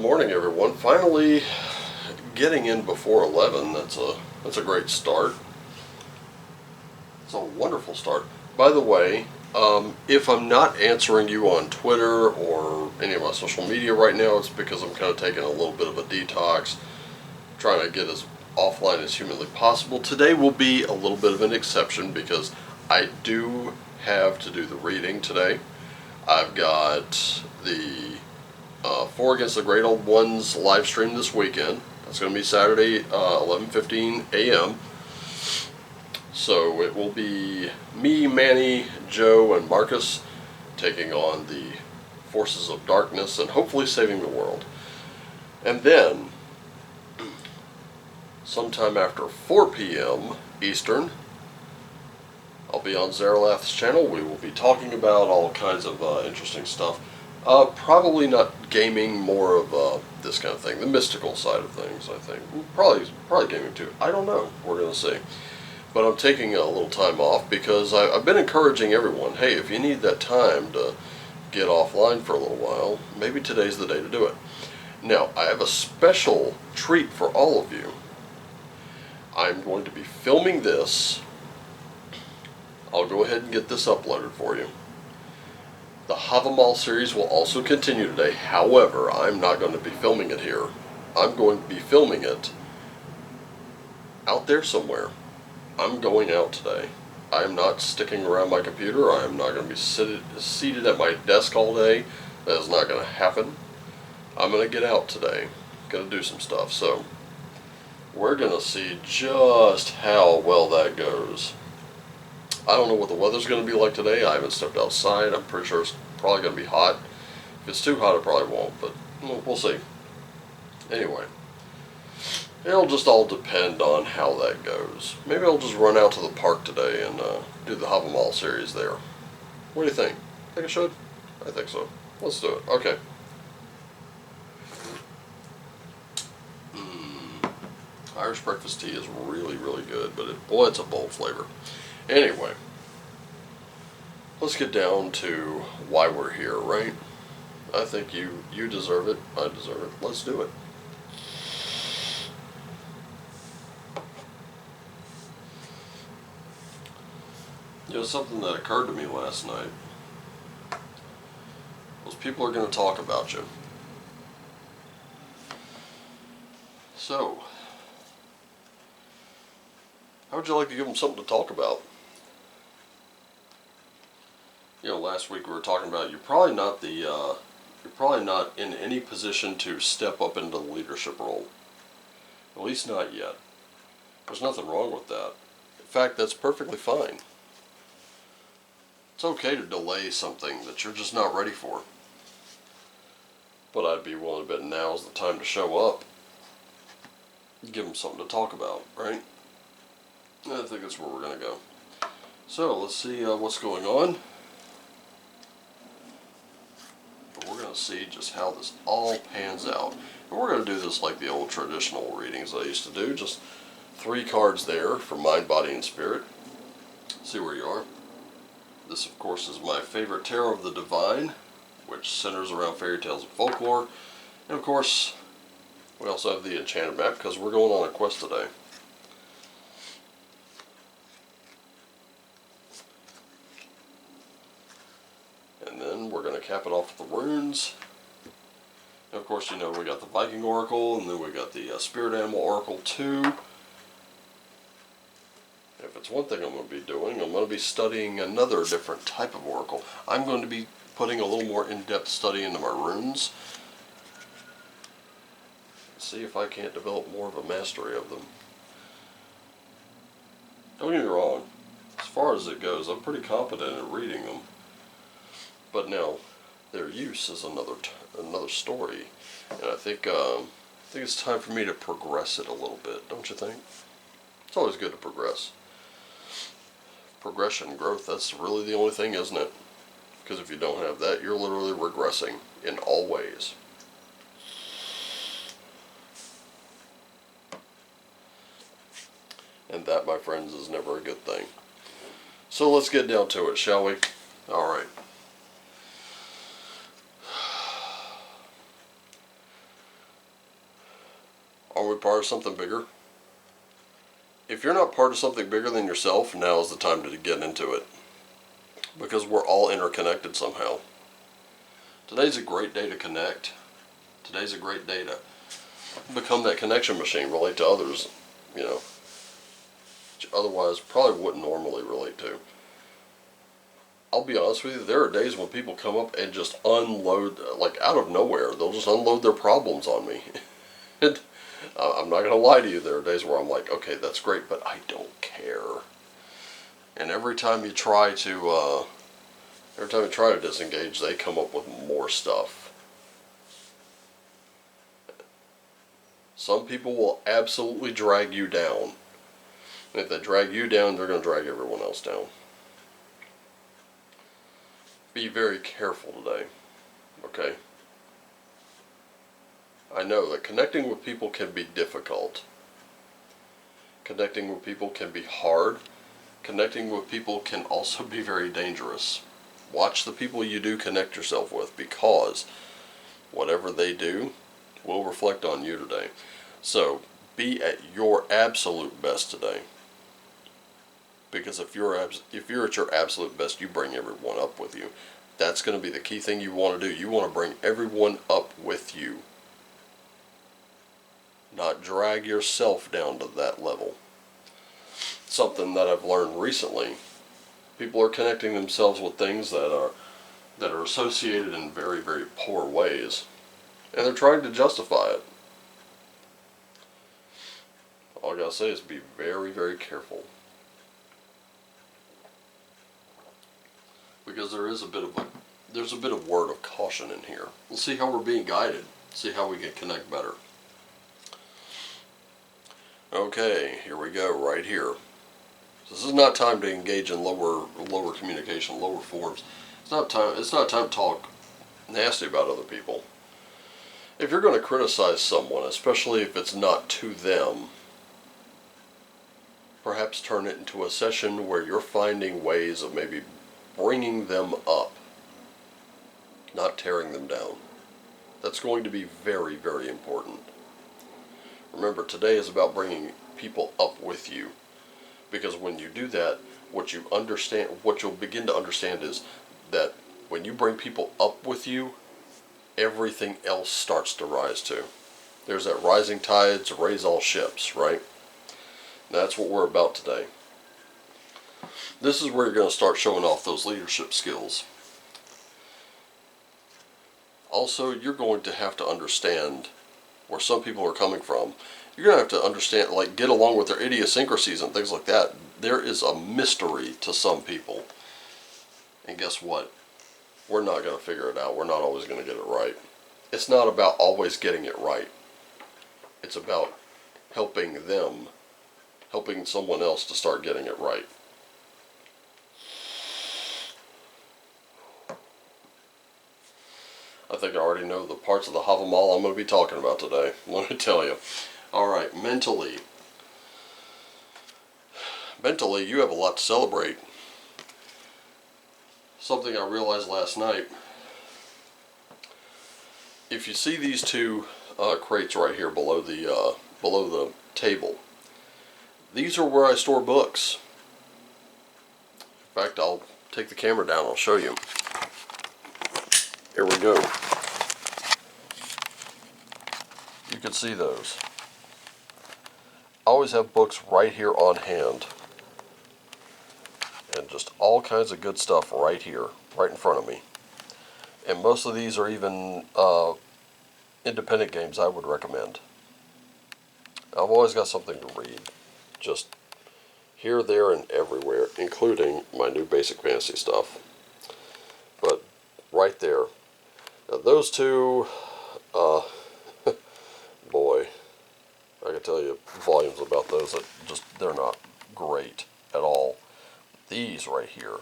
morning, everyone. Finally getting in before 11. That's a great start. It's a wonderful start. By the way, if I'm not answering you on Twitter or any of my social media right now, it's because I'm kind of taking a little bit of a detox, trying to get as offline as humanly possible. Today will be a little bit of an exception because I do have to do the reading today. I've got the Four Against the Great Old Ones live stream this weekend. That's going to be Saturday, 11:15 a.m. So it will be me, Manny, Joe, and Marcus taking on the forces of darkness and hopefully saving the world. And then, sometime after 4 p.m. Eastern, I'll be on Zaralath's channel. We will be talking about all kinds of interesting stuff. Probably not gaming, more of this kind of thing, the mystical side of things, I think. Probably gaming too. I don't know. We're going to see. But I'm taking a little time off because I've been encouraging everyone, hey, if you need that time to get offline for a little while, maybe today's the day to do it. Now, I have a special treat for all of you. I'm going to be filming this. I'll go ahead and get this uploaded for you. The Havamal series will also continue today. However, I'm not going to be filming it here. I'm going to be filming it out there somewhere. I'm going out today. I'm not sticking around my computer. I'm not going to be seated at my desk all day. That is not going to happen. I'm going to get out today. Going to do some stuff. So, we're going to see just how well that goes. I don't know what the weather's going to be like today. I haven't stepped outside. I'm pretty sure it's probably going to be hot. If it's too hot, it probably won't, but we'll see. Anyway, it'll just all depend on how that goes. Maybe I'll just run out to the park today and do the Havamal series there. What do you think? Think I should? I think so. Let's do it. Okay. Irish breakfast tea is really, really good, but boy, it's a bold flavor. Anyway, let's get down to why we're here, right? I think you deserve it. I deserve it. Let's do it. You know, something that occurred to me last night was people are going to talk about you. So, how would you like to give them something to talk about? You know, last week we were talking about you're probably not in any position to step up into the leadership role. At least not yet. There's nothing wrong with that. In fact, that's perfectly fine. It's okay to delay something that you're just not ready for. But I'd be willing to bet now's the time to show up. Give them something to talk about, right? I think that's where we're going to go. So, let's see what's going on. We're going to see just how this all pans out. And we're going to do this like the old traditional readings I used to do. Just 3 cards there for mind, body, and spirit. See where you are. This, of course, is my favorite Tarot of the Divine, which centers around fairy tales and folklore. And, of course, we also have the enchanted map because we're going on a quest today. And then we're going to cap it off with the runes. And of course, you know, we got the Viking Oracle, and then we got the Spirit Animal Oracle 2. If it's one thing I'm going to be doing, I'm going to be studying another different type of oracle. I'm going to be putting a little more in-depth study into my runes. See if I can't develop more of a mastery of them. Don't get me wrong, as far as it goes, I'm pretty competent at reading them. But now, their use is another story, and I think it's time for me to progress it a little bit, don't you think? It's always good to progress. Progression, growth, that's really the only thing, isn't it? Because if you don't have that, you're literally regressing in all ways. And that, my friends, is never a good thing. So let's get down to it, shall we? Alright. we part of something bigger? If you're not part of something bigger than yourself, now is the time to get into it. Because we're all interconnected somehow. Today's a great day to connect. Today's a great day to become that connection machine, relate to others, you know, which otherwise probably wouldn't normally relate to. I'll be honest with you, there are days when people come up and just unload, like out of nowhere, they'll just unload their problems on me. And I'm not going to lie to you, there are days where I'm like, okay, that's great, but I don't care. And every time you try to disengage, they come up with more stuff. Some people will absolutely drag you down. And if they drag you down, they're going to drag everyone else down. Be very careful today, okay? I know that connecting with people can be difficult. Connecting with people can be hard. Connecting with people can also be very dangerous. Watch the people you do connect yourself with, because whatever they do will reflect on you today. So be at your absolute best today. Because if you're at your absolute best, you bring everyone up with you. That's going to be the key thing you want to do. You want to bring everyone up with you. Not drag yourself down to that level. Something that I've learned recently. People are connecting themselves with things that are associated in very, very poor ways. And they're trying to justify it. All I gotta say is be very, very careful. Because there's a bit of word of caution in here. We'll see how we're being guided. See how we can connect better. Okay, here we go, right here. This is not time to engage in lower communication, lower forms. It's not time to talk nasty about other people. If you're going to criticize someone, especially if it's not to them, perhaps turn it into a session where you're finding ways of maybe bringing them up, not tearing them down. That's going to be very, very important. Remember, today is about bringing people up with you. Because when you do that, what you'll begin to understand is that when you bring people up with you, everything else starts to rise too. There's that rising tides raise all ships, right? That's what we're about today. This is where you're going to start showing off those leadership skills. Also, you're going to have to understand where some people are coming from. You're going to have to understand, like, get along with their idiosyncrasies and things like that. There is a mystery to some people. And guess what? We're not going to figure it out. We're not always going to get it right. It's not about always getting it right. It's about helping someone else to start getting it right. I think I already know the parts of the Havamal I'm going to be talking about today. Let me tell you. Alright, mentally. Mentally, you have a lot to celebrate. Something I realized last night. If you see these two crates right here below the table, these are where I store books. In fact, I'll take the camera down and I'll show you. Here we go. You can see those. I always have books right here on hand. And just all kinds of good stuff right here, right in front of me. And most of these are even independent games I would recommend. I've always got something to read. Just here, there, and everywhere, including my new basic fantasy stuff. But right there. Now those two, boy, I can tell you volumes about those that they're not great at all. These right here,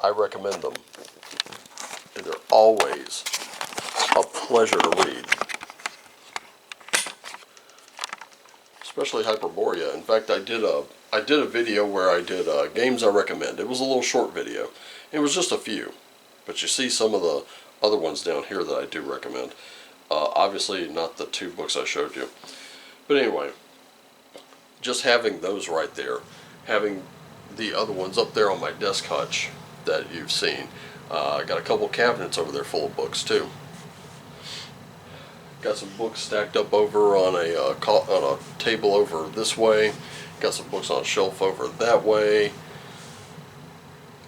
I recommend them. And they're always a pleasure to read. Especially Hyperborea. In fact, I did a video where I did games I recommend. It was a little short video. It was just a few. But you see some of the other ones down here that I do recommend. Obviously not the 2 books I showed you. But anyway, just having those right there, having the other ones up there on my desk hutch that you've seen. I got a couple cabinets over there full of books too. Got some books stacked up over on a table over this way. Got some books on a shelf over that way.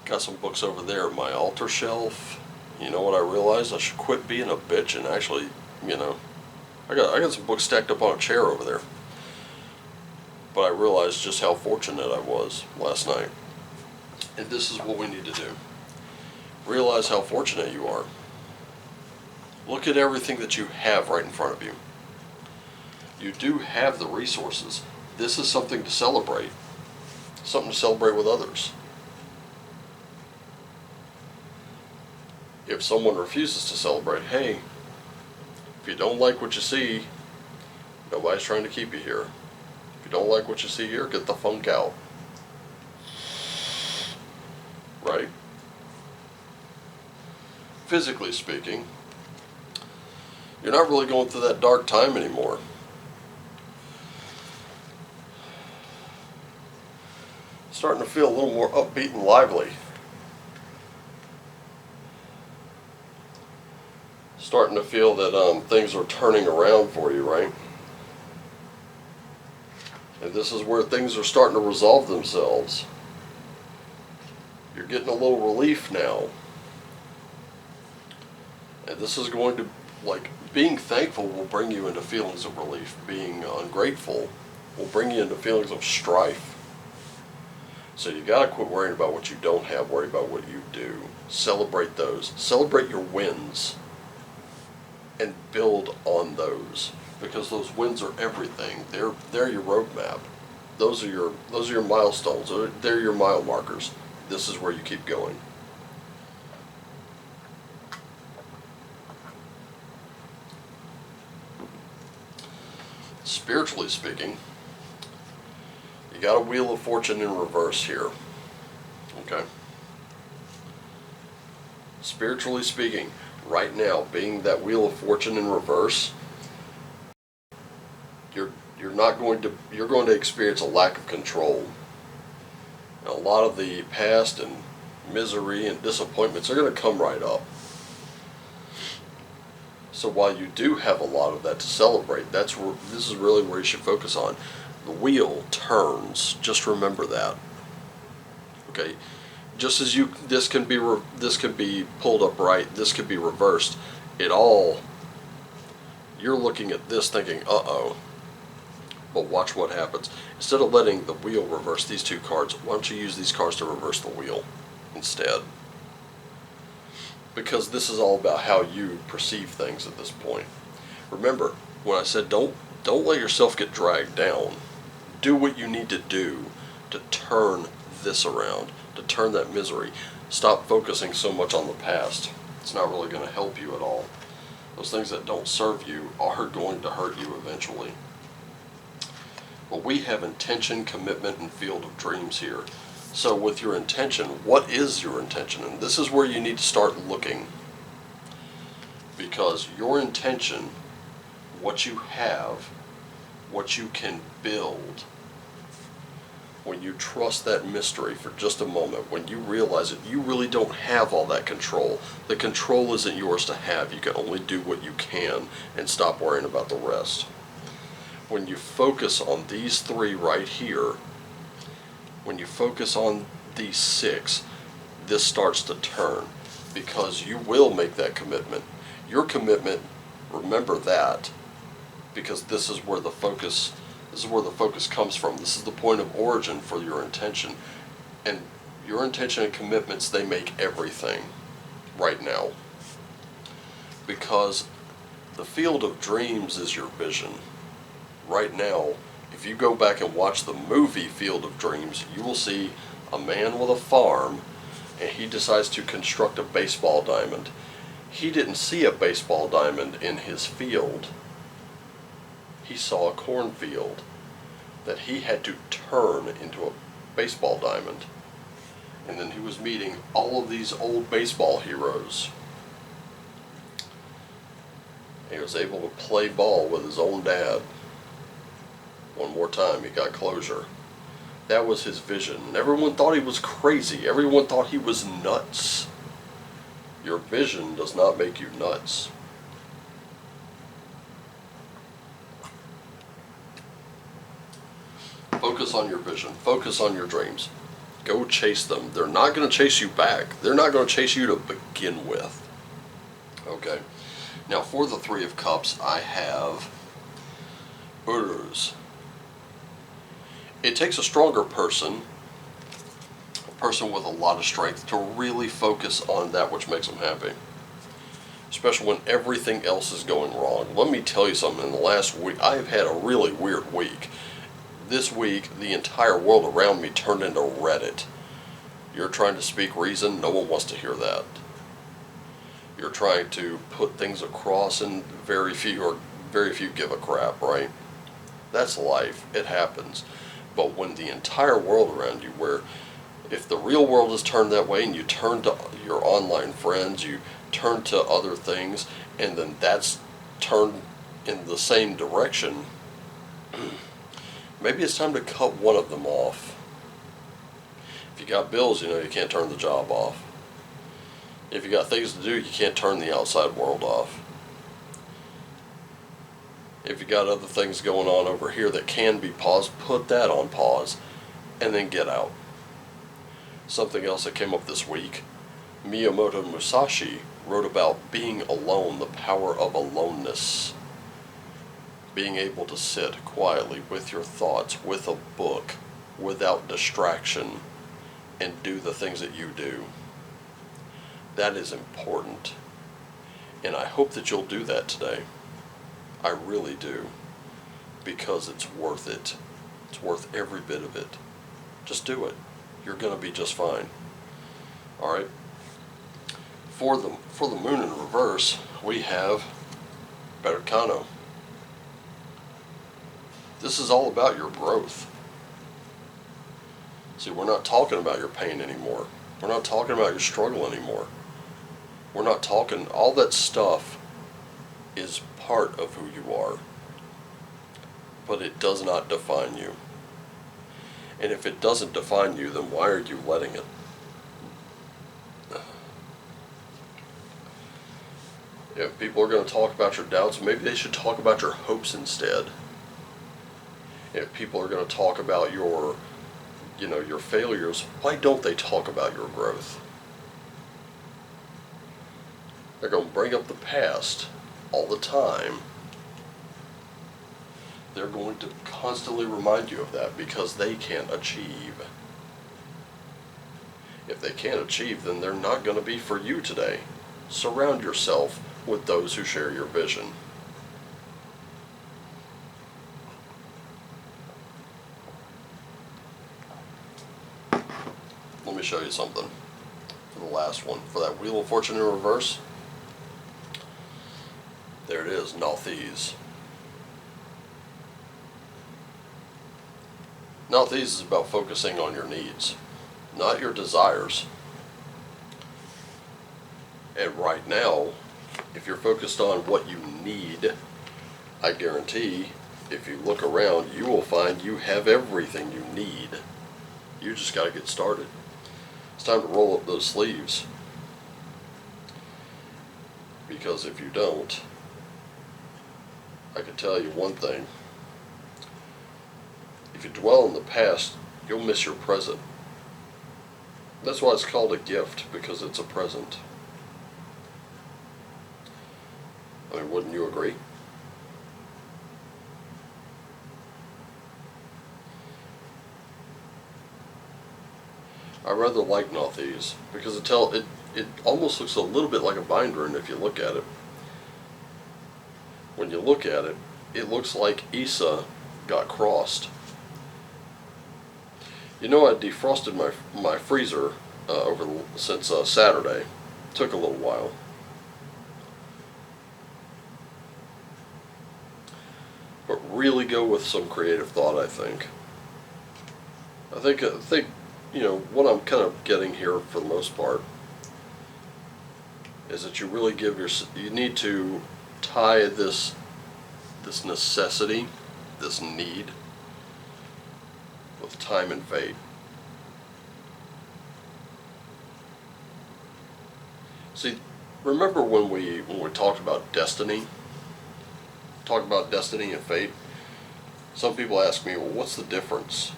Got some books over there at my altar shelf. You know what I realized? I should quit being a bitch and actually, I got some books stacked up on a chair over there. But I realized just how fortunate I was last night. And this is what we need to do. Realize how fortunate you are. Look at everything that you have right in front of you. You do have the resources. This is something to celebrate. Something to celebrate with others. If someone refuses to celebrate, hey, if you don't like what you see, nobody's trying to keep you here. If you don't like what you see here, get the funk out. Right? Physically speaking, you're not really going through that dark time anymore. Starting to feel a little more upbeat and lively. Starting to feel that things are turning around for you, right? And this is where things are starting to resolve themselves. You're getting a little relief now. And this is going to, being thankful will bring you into feelings of relief. Being ungrateful will bring you into feelings of strife. So you gotta quit worrying about what you don't have, worry about what you do. Celebrate those. Celebrate your wins. And build on those. Because those wins are everything. They're your roadmap. Those are your milestones. They're your mile markers. This is where you keep going. Spiritually speaking, you got a Wheel of Fortune in reverse here. Okay? Spiritually speaking, right now, being that Wheel of Fortune in reverse, you're going to experience a lack of control. And a lot of the past and misery and disappointments are going to come right up. So while you do have a lot of that to celebrate, this is really where you should focus on. The wheel turns. Just remember that. Okay, just as this can be pulled upright, this could be reversed. You're looking at this thinking, uh-oh. But watch what happens. Instead of letting the wheel reverse these 2 cards, why don't you use these cards to reverse the wheel instead? Because this is all about how you perceive things at this point. Remember, when I said don't let yourself get dragged down. Do what you need to do to turn this around, to turn that misery. Stop focusing so much on the past. It's not really going to help you at all. Those things that don't serve you are going to hurt you eventually. But we have intention, commitment, and field of dreams here. So with your intention, what is your intention? And this is where you need to start looking. Because your intention, what you have, what you can build, when you trust that mystery for just a moment, when you realize that you really don't have all that control, the control isn't yours to have. You can only do what you can and stop worrying about the rest. When you focus on these 3 right here, when you focus on these 6, this starts to turn, because you will make that commitment. Your commitment, remember that, because this is where the focus comes from. This is the point of origin for your intention. And your intention and commitments, they make everything right now. Because the field of dreams is your vision. Right now, if you go back and watch the movie Field of Dreams, you will see a man with a farm, and he decides to construct a baseball diamond. He didn't see a baseball diamond in his field. He saw a cornfield that he had to turn into a baseball diamond. And then he was meeting all of these old baseball heroes. He was able to play ball with his own dad. One more time, he got closure. That was his vision. Everyone thought he was crazy. Everyone thought he was nuts. Your vision does not make you nuts. Focus on your vision. Focus on your dreams. Go chase them. They're not going to chase you back. They're not going to chase you to begin with. Okay. Now for the Three of Cups, I have Uruz. It takes a stronger person, a person with a lot of strength, to really focus on that which makes them happy. Especially when everything else is going wrong. Let me tell you something. In the last week, I have had a really weird week. This week, the entire world around me turned into Reddit. You're trying to speak reason, no one wants to hear that. You're trying to put things across, and very few give a crap, right? That's life. It happens. But when the entire world around you, where if the real world is turned that way and you turn to your online friends, you turn to other things, and then that's turned in the same direction, maybe it's time to cut one of them off. If you got bills, you know you can't turn the job off. If you got things to do, you can't turn the outside world off. If you got other things going on over here that can be paused, put that on pause and then get out. Something else that came up this week, Miyamoto Musashi wrote about being alone, the power of aloneness. Being able to sit quietly with your thoughts, with a book, without distraction, and do the things that you do. That is important. And I hope that you'll do that today. I really do. Because it's worth it. It's worth every bit of it. Just do it. You're going to be just fine. Alright? For the moon in reverse, we have Berkano. This is all about your growth. See, we're not talking about your pain anymore. We're not talking about your struggle anymore. We're not talking, all that stuff is part of who you are. But it does not define you. And if it doesn't define you, then why are you letting it? If people are going to talk about your doubts, maybe they should talk about your hopes instead. If people are going to talk about your failures, why don't they talk about your growth? They're going to bring up the past all the time. They're going to constantly remind you of that because they can't achieve. If they can't achieve, then they're not going to be for you today. Surround yourself with those who share your vision. Let me show you something for the last one. For that Wheel of Fortune in reverse, there it is, Nalthese. Nalthese is about focusing on your needs, not your desires. And right now, if you're focused on what you need, I guarantee, if you look around, you will find you have everything you need. You just got to get started. It's time to roll up those sleeves. Because if you don't, I can tell you one thing. If you dwell in the past, you'll miss your present. That's why it's called a gift, because it's a present. I mean, wouldn't you agree? I rather like Nalthese because it almost looks a little bit like a binder, and if you look at it, when you look at it, it looks like Issa got crossed. You know, I defrosted my freezer since Saturday. Took a little while. But really go with some creative thought, I think. I think you know, what I'm kind of getting here for the most part is that you really you need to tie this necessity, this need, with time and fate. See, remember when we talked about destiny? Talked about destiny and fate? Some people ask me, well, what's the difference?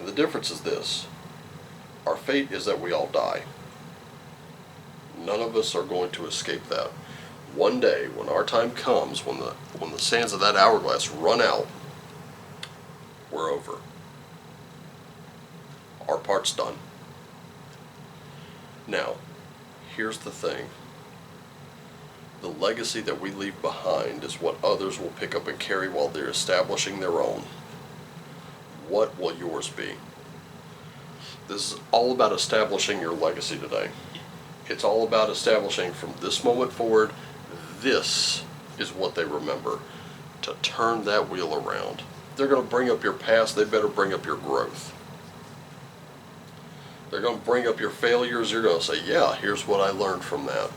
And the difference is this. Our fate is that we all die. None of us are going to escape that. One day, when our time comes, when the sands of that hourglass run out, we're over. Our part's done. Now, here's the thing. The legacy that we leave behind is what others will pick up and carry while they're establishing their own. What will yours be? This is all about establishing your legacy today. It's all about establishing from this moment forward, this is what they remember. To turn that wheel around. They're going to bring up your past, they better bring up your growth. They're going to bring up your failures, you're going to say, yeah, here's what I learned from that.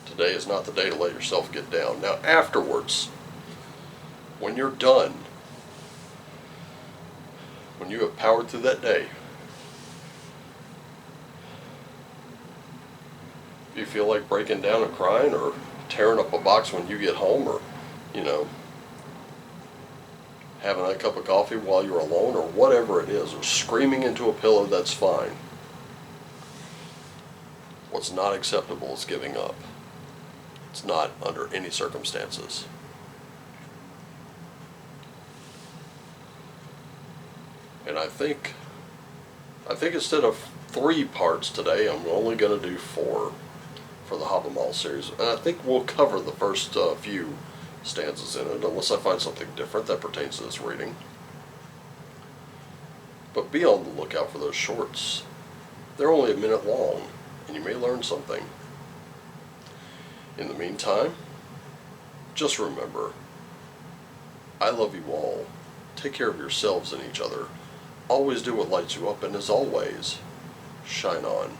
Today is not the day to let yourself get down. Now afterwards, when you're done, when you have powered through that day, do you feel like breaking down and crying or tearing up a box when you get home, or, having a cup of coffee while you're alone, or whatever it is, or screaming into a pillow? That's fine. What's not acceptable is giving up. It's not under any circumstances. And I think instead of 3 parts today, I'm only going to do 4 for the Havamal series. And I think we'll cover the first few stanzas in it, unless I find something different that pertains to this reading. But be on the lookout for those shorts. They're only a minute long, and you may learn something. In the meantime, just remember, I love you all. Take care of yourselves and each other. Always do what lights you up, and as always, shine on.